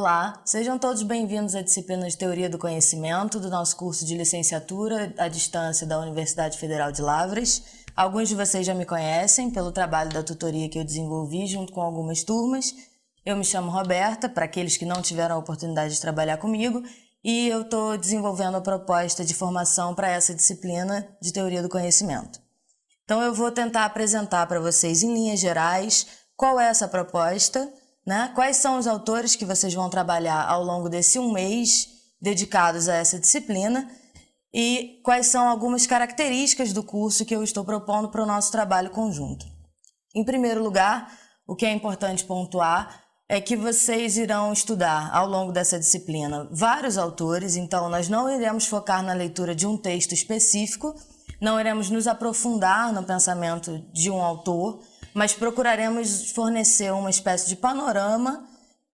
Olá, sejam todos bem-vindos à disciplina de Teoria do Conhecimento do nosso curso de licenciatura à distância da Universidade Federal de Lavras. Alguns de vocês já me conhecem pelo trabalho da tutoria que eu desenvolvi junto com algumas turmas. Eu me chamo Roberta, para aqueles que não tiveram a oportunidade de trabalhar comigo, e eu estou desenvolvendo a proposta de formação para essa disciplina de Teoria do Conhecimento. Então eu vou tentar apresentar para vocês em linhas gerais qual é essa proposta, né? Quais são os autores que vocês vão trabalhar ao longo desse um mês dedicados a essa disciplina e quais são algumas características do curso que eu estou propondo para o nosso trabalho conjunto. Em primeiro lugar, o que é importante pontuar é que vocês irão estudar ao longo dessa disciplina vários autores, então nós não iremos focar na leitura de um texto específico, não iremos nos aprofundar no pensamento de um autor, mas procuraremos fornecer uma espécie de panorama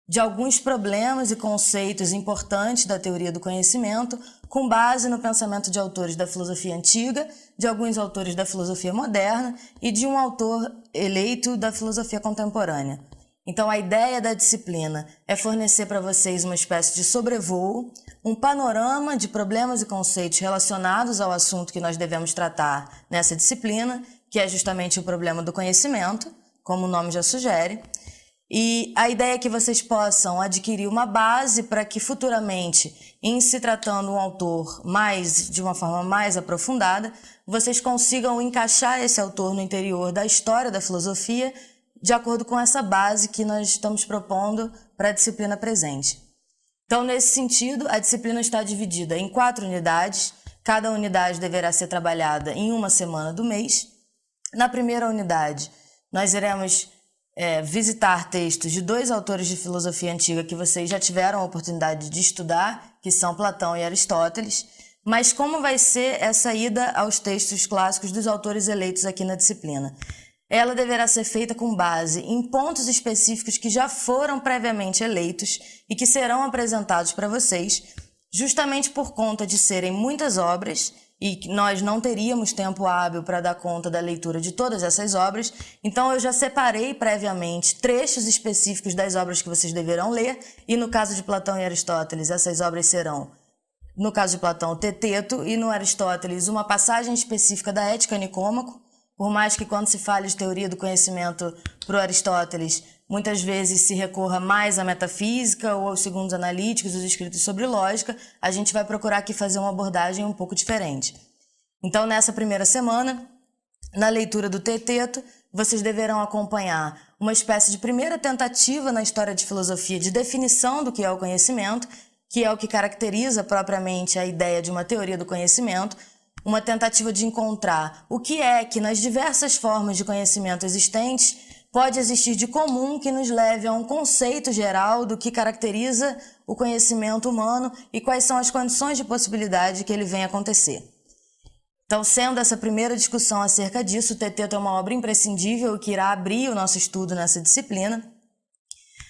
de alguns problemas e conceitos importantes da teoria do conhecimento, com base no pensamento de autores da filosofia antiga, de alguns autores da filosofia moderna e de um autor eleito da filosofia contemporânea. Então, a ideia da disciplina é fornecer para vocês uma espécie de sobrevoo, um panorama de problemas e conceitos relacionados ao assunto que nós devemos tratar nessa disciplina, que é justamente o problema do conhecimento, como o nome já sugere. E a ideia é que vocês possam adquirir uma base para que futuramente, em se tratando um autor de uma forma mais aprofundada, vocês consigam encaixar esse autor no interior da história da filosofia, de acordo com essa base que nós estamos propondo para a disciplina presente. Então, nesse sentido, a disciplina está dividida em 4 unidades, cada unidade deverá ser trabalhada em uma semana do mês. Na primeira unidade, nós iremos visitar textos de 2 autores de filosofia antiga que vocês já tiveram a oportunidade de estudar, que são Platão e Aristóteles, mas como vai ser essa ida aos textos clássicos dos autores eleitos aqui na disciplina? Ela deverá ser feita com base em pontos específicos que já foram previamente eleitos e que serão apresentados para vocês, justamente por conta de serem muitas obras e que nós não teríamos tempo hábil para dar conta da leitura de todas essas obras. Então eu já separei previamente trechos específicos das obras que vocês deverão ler, e no caso de Platão e Aristóteles, essas obras serão, no caso de Platão, o Teteto, e no Aristóteles, uma passagem específica da Ética Nicômaco. Por mais que quando se fale de teoria do conhecimento para o Aristóteles, muitas vezes se recorra mais à metafísica ou aos segundos analíticos, os escritos sobre lógica, a gente vai procurar aqui fazer uma abordagem um pouco diferente. Então, nessa primeira semana, na leitura do Teteto, vocês deverão acompanhar uma espécie de primeira tentativa na história de filosofia de definição do que é o conhecimento, que é o que caracteriza propriamente a ideia de uma teoria do conhecimento, uma tentativa de encontrar o que é que nas diversas formas de conhecimento existentes pode existir de comum que nos leve a um conceito geral do que caracteriza o conhecimento humano e quais são as condições de possibilidade que ele venha acontecer. Então, sendo essa primeira discussão acerca disso, o Teteto é uma obra imprescindível que irá abrir o nosso estudo nessa disciplina.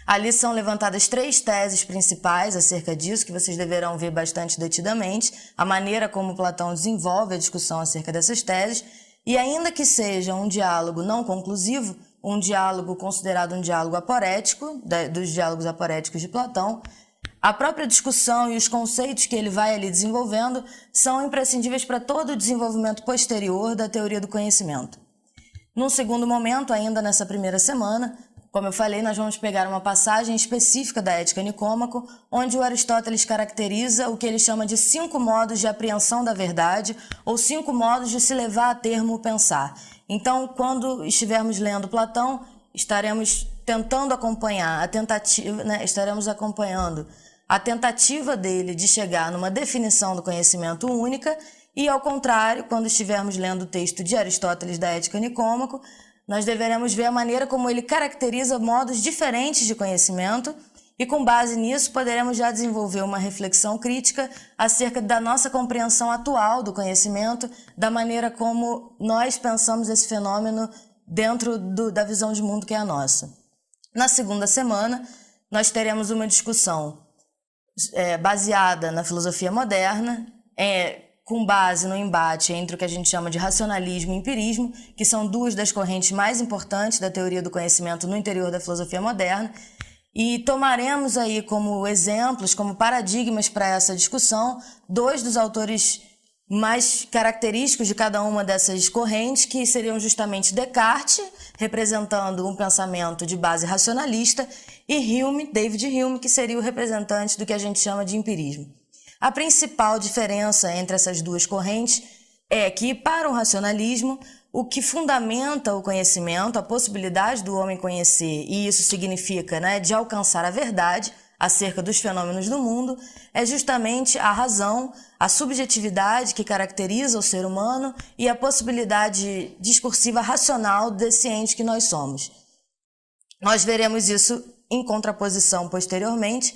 Ali são levantadas 3 teses principais acerca disso, que vocês deverão ver bastante detidamente, a maneira como Platão desenvolve a discussão acerca dessas teses, e ainda que seja um diálogo não conclusivo, um diálogo considerado um diálogo aporético, dos diálogos aporéticos de Platão, a própria discussão e os conceitos que ele vai ali desenvolvendo são imprescindíveis para todo o desenvolvimento posterior da teoria do conhecimento. Num segundo momento, ainda nessa primeira semana, como eu falei, nós vamos pegar uma passagem específica da Ética Nicômaco, onde o Aristóteles caracteriza o que ele chama de 5 modos de apreensão da verdade, ou 5 modos de se levar a termo o pensar. Então, quando estivermos lendo Platão, estaremos tentando acompanhar estaremos acompanhando a tentativa dele de chegar numa definição do conhecimento única, e ao contrário, quando estivermos lendo o texto de Aristóteles da Ética Nicômaco, nós deveremos ver a maneira como ele caracteriza modos diferentes de conhecimento e, com base nisso, poderemos já desenvolver uma reflexão crítica acerca da nossa compreensão atual do conhecimento, da maneira como nós pensamos esse fenômeno dentro da visão de mundo que é a nossa. Na segunda semana, nós teremos uma discussão baseada na filosofia moderna, com base no embate entre o que a gente chama de racionalismo e empirismo, que são 2 das correntes mais importantes da teoria do conhecimento no interior da filosofia moderna, E tomaremos aí como exemplos, como paradigmas para essa discussão, dois dos autores mais característicos de cada uma dessas correntes, que seriam justamente Descartes, representando um pensamento de base racionalista, e Hume, David Hume, que seria o representante do que a gente chama de empirismo. A principal diferença entre essas duas correntes é que, para o racionalismo, o que fundamenta o conhecimento, a possibilidade do homem conhecer, e isso significa, de alcançar a verdade acerca dos fenômenos do mundo, é justamente a razão, a subjetividade que caracteriza o ser humano e a possibilidade discursiva racional desse ente que nós somos. Nós veremos isso em contraposição posteriormente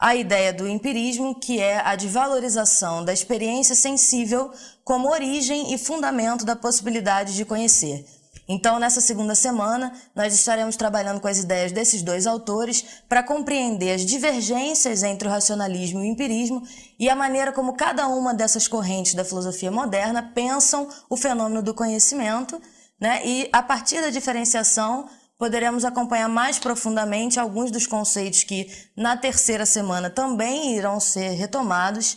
à ideia do empirismo, que é a de valorização da experiência sensível como origem e fundamento da possibilidade de conhecer. Então, nessa segunda semana, nós estaremos trabalhando com as ideias desses dois autores para compreender as divergências entre o racionalismo e o empirismo e a maneira como cada uma dessas correntes da filosofia moderna pensam o fenômeno do conhecimento, E, a partir da diferenciação, poderemos acompanhar mais profundamente alguns dos conceitos que, na terceira semana, também irão ser retomados,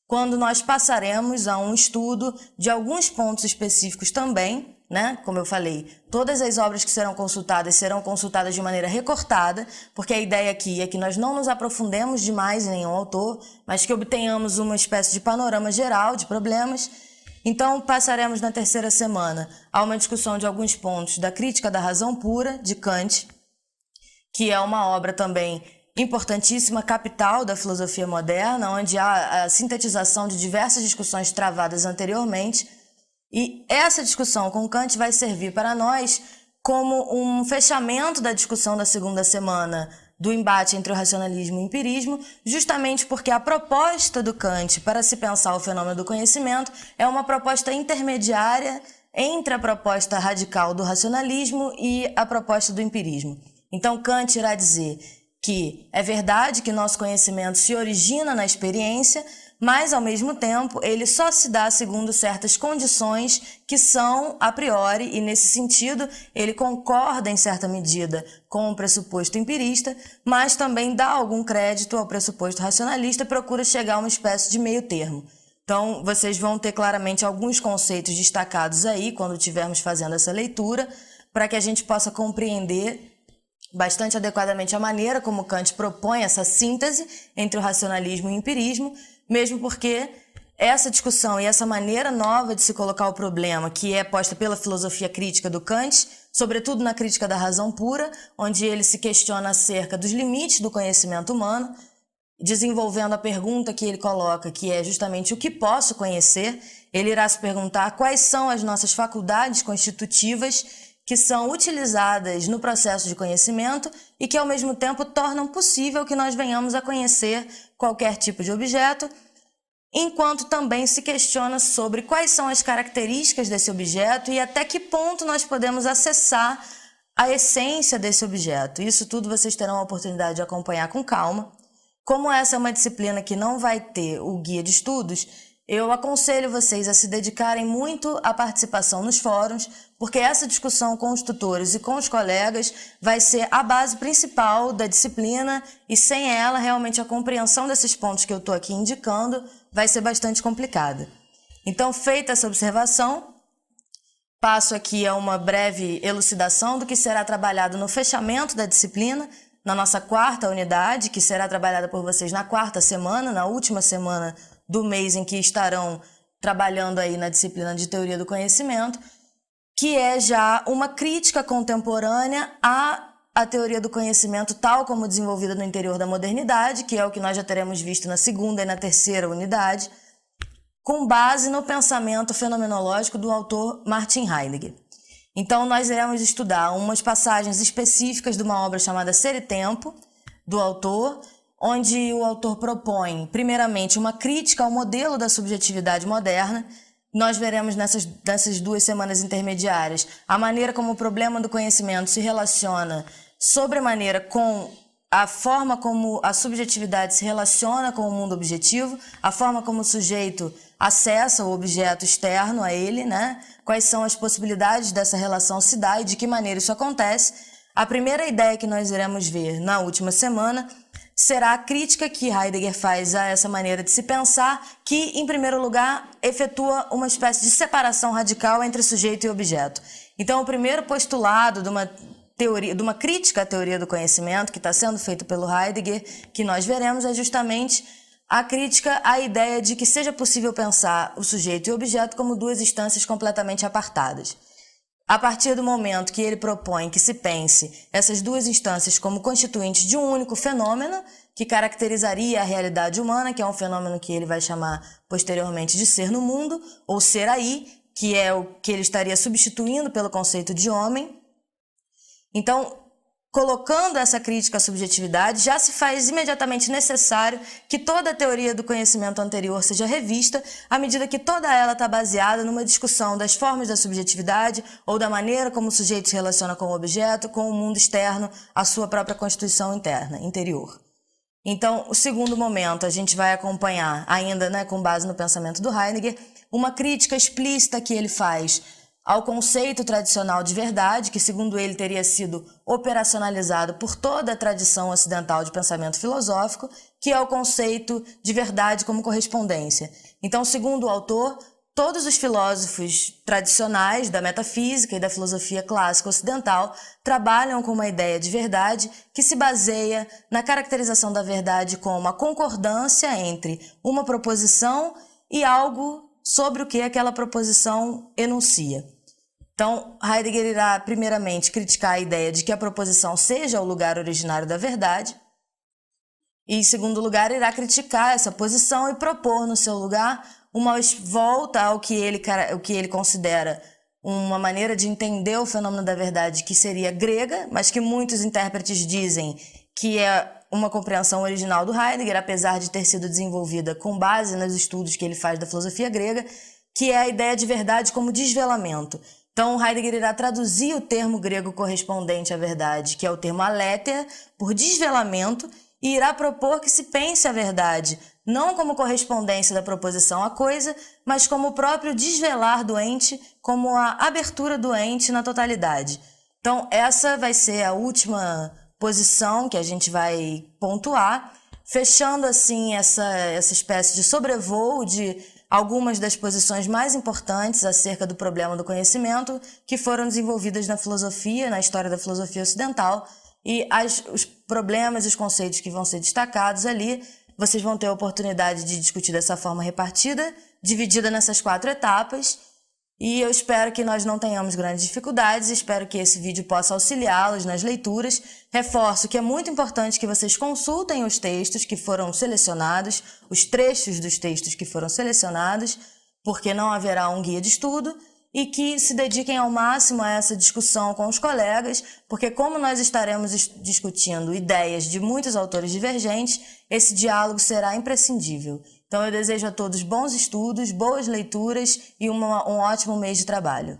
quando nós passaremos a um estudo de alguns pontos específicos também, Como eu falei, todas as obras que serão consultadas de maneira recortada, porque a ideia aqui é que nós não nos aprofundemos demais em nenhum autor, mas que obtenhamos uma espécie de panorama geral de problemas. Então, passaremos na terceira semana a uma discussão de alguns pontos da Crítica da Razão Pura, de Kant, que é uma obra também importantíssima, capital da filosofia moderna, onde há a sintetização de diversas discussões travadas anteriormente. E essa discussão com Kant vai servir para nós como um fechamento da discussão da segunda semana do embate entre o racionalismo e o empirismo, justamente porque a proposta do Kant para se pensar o fenômeno do conhecimento é uma proposta intermediária entre a proposta radical do racionalismo e a proposta do empirismo. Então, Kant irá dizer que é verdade que nosso conhecimento se origina na experiência, mas, ao mesmo tempo, ele só se dá segundo certas condições que são a priori, e, nesse sentido, ele concorda, em certa medida, com o pressuposto empirista, mas também dá algum crédito ao pressuposto racionalista e procura chegar a uma espécie de meio termo. Então, vocês vão ter claramente alguns conceitos destacados aí, quando estivermos fazendo essa leitura, para que a gente possa compreender bastante adequadamente a maneira como Kant propõe essa síntese entre o racionalismo e o empirismo, mesmo porque essa discussão e essa maneira nova de se colocar o problema, que é posta pela filosofia crítica do Kant, sobretudo na Crítica da Razão Pura, onde ele se questiona acerca dos limites do conhecimento humano, desenvolvendo a pergunta que ele coloca, que é justamente o que posso conhecer. Ele irá se perguntar quais são as nossas faculdades constitutivas que são utilizadas no processo de conhecimento e que, ao mesmo tempo, tornam possível que nós venhamos a conhecer qualquer tipo de objeto, enquanto também se questiona sobre quais são as características desse objeto e até que ponto nós podemos acessar a essência desse objeto. Isso tudo vocês terão a oportunidade de acompanhar com calma. Como essa é uma disciplina que não vai ter o guia de estudos, eu aconselho vocês a se dedicarem muito à participação nos fóruns, porque essa discussão com os tutores e com os colegas vai ser a base principal da disciplina e, sem ela, realmente a compreensão desses pontos que eu estou aqui indicando vai ser bastante complicada. Então, feita essa observação, passo aqui a uma breve elucidação do que será trabalhado no fechamento da disciplina, na nossa quarta unidade, que será trabalhada por vocês na quarta semana, na última semana do mês em que estarão trabalhando aí na disciplina de Teoria do Conhecimento, que é já uma crítica contemporânea à teoria do conhecimento tal como desenvolvida no interior da modernidade, que é o que nós já teremos visto na segunda e na terceira unidade, com base no pensamento fenomenológico do autor Martin Heidegger. Então, nós iremos estudar umas passagens específicas de uma obra chamada Ser e Tempo, do autor, onde o autor propõe, primeiramente, uma crítica ao modelo da subjetividade moderna. Nós veremos nessas 2 semanas intermediárias a maneira como o problema do conhecimento se relaciona sobremaneira com a forma como a subjetividade se relaciona com o mundo objetivo, a forma como o sujeito acessa o objeto externo a ele, Quais são as possibilidades dessa relação se dar e de que maneira isso acontece. A primeira ideia que nós iremos ver na última semana será a crítica que Heidegger faz a essa maneira de se pensar, que, em primeiro lugar, efetua uma espécie de separação radical entre sujeito e objeto. Então, o primeiro postulado de uma crítica à teoria do conhecimento que está sendo feito pelo Heidegger, que nós veremos, é justamente a crítica à ideia de que seja possível pensar o sujeito e o objeto como duas instâncias completamente apartadas. A partir do momento que ele propõe que se pense essas duas instâncias como constituintes de um único fenômeno, que caracterizaria a realidade humana, que é um fenômeno que ele vai chamar posteriormente de ser no mundo, ou ser aí, que é o que ele estaria substituindo pelo conceito de homem. Então, colocando essa crítica à subjetividade, já se faz imediatamente necessário que toda a teoria do conhecimento anterior seja revista, à medida que toda ela está baseada numa discussão das formas da subjetividade ou da maneira como o sujeito se relaciona com o objeto, com o mundo externo, a sua própria constituição interna, interior. Então, o segundo momento, a gente vai acompanhar, ainda com base no pensamento do Heidegger, uma crítica explícita que ele faz ao conceito tradicional de verdade, que segundo ele teria sido operacionalizado por toda a tradição ocidental de pensamento filosófico, que é o conceito de verdade como correspondência. Então, segundo o autor, todos os filósofos tradicionais da metafísica e da filosofia clássica ocidental trabalham com uma ideia de verdade que se baseia na caracterização da verdade como a concordância entre uma proposição e algo sobre o que aquela proposição enuncia. Então, Heidegger irá, primeiramente, criticar a ideia de que a proposição seja o lugar originário da verdade, e, em segundo lugar, irá criticar essa posição e propor, no seu lugar, uma volta ao que ele considera uma maneira de entender o fenômeno da verdade que seria grega, mas que muitos intérpretes dizem que é uma compreensão original do Heidegger, apesar de ter sido desenvolvida com base nos estudos que ele faz da filosofia grega, que é a ideia de verdade como desvelamento. Então, Heidegger irá traduzir o termo grego correspondente à verdade, que é o termo aletheia, por desvelamento, e irá propor que se pense a verdade não como correspondência da proposição à coisa, mas como o próprio desvelar do ente, como a abertura do ente na totalidade. Então, essa vai ser a última posição que a gente vai pontuar, fechando assim essa espécie de sobrevoo de algumas das posições mais importantes acerca do problema do conhecimento que foram desenvolvidas na filosofia, na história da filosofia ocidental, e os problemas e os conceitos que vão ser destacados ali, vocês vão ter a oportunidade de discutir dessa forma repartida, dividida nessas 4 etapas, e eu espero que nós não tenhamos grandes dificuldades, espero que esse vídeo possa auxiliá-los nas leituras. Reforço que é muito importante que vocês consultem os textos que foram selecionados, os trechos dos textos que foram selecionados, porque não haverá um guia de estudo, e que se dediquem ao máximo a essa discussão com os colegas, porque como nós estaremos discutindo ideias de muitos autores divergentes, esse diálogo será imprescindível. Então eu desejo a todos bons estudos, boas leituras e um ótimo mês de trabalho.